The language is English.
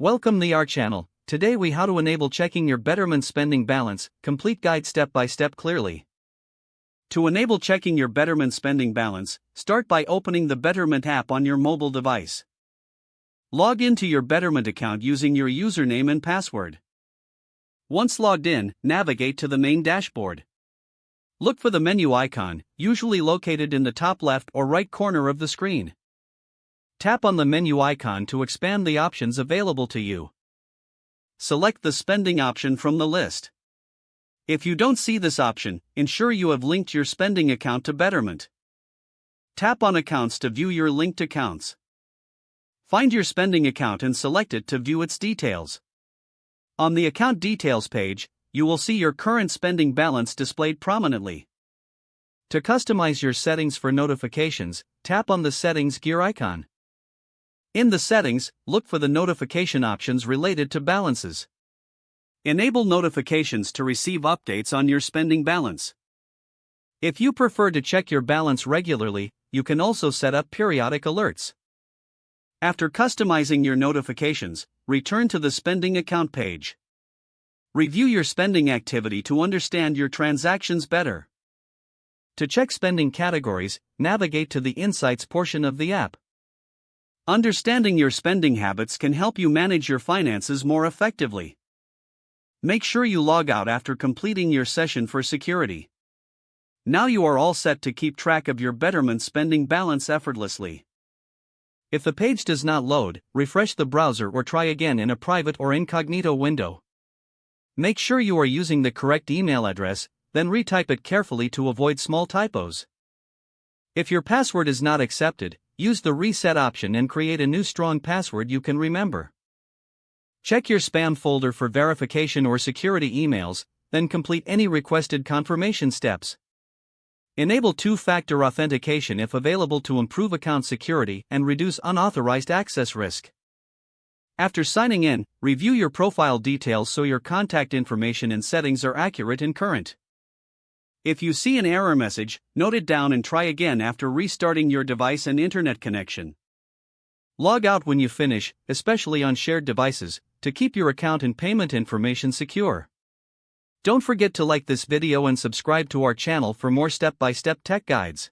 Welcome to our channel. Today we how to enable checking your Betterment spending balance, complete guide step by step clearly. To enable checking your Betterment spending balance, start by opening the Betterment app on your mobile device. Log into your Betterment account using your username and password. Once logged in, navigate to the main dashboard. Look for the menu icon, usually located in the top left or right corner of the screen. Tap on the menu icon to expand the options available to you. Select the spending option from the list. If you don't see this option, ensure you have linked your spending account to Betterment. Tap on Accounts to view your linked accounts. Find your spending account and select it to view its details. On the Account Details page, you will see your current spending balance displayed prominently. To customize your settings for notifications, tap on the Settings gear icon. In the settings, look for the notification options related to balances. Enable notifications to receive updates on your spending balance. If you prefer to check your balance regularly, you can also set up periodic alerts. After customizing your notifications, return to the spending account page. Review your spending activity to understand your transactions better. To check spending categories, navigate to the Insights portion of the app. Understanding your spending habits can help you manage your finances more effectively. Make sure you log out after completing your session for security. Now you are all set to keep track of your Betterment spending balance effortlessly. If the page does not load, refresh the browser or try again in a private or incognito window. Make sure you are using the correct email address, then retype it carefully to avoid small typos. If your password is not accepted, use the reset option and create a new strong password you can remember. Check your spam folder for verification or security emails, then complete any requested confirmation steps. Enable two-factor authentication if available to improve account security and reduce unauthorized access risk. After signing in, review your profile details so your contact information and settings are accurate and current. If you see an error message, note it down and try again after restarting your device and internet connection. Log out when you finish, especially on shared devices, to keep your account and payment information secure. Don't forget to like this video and subscribe to our channel for more step-by-step tech guides.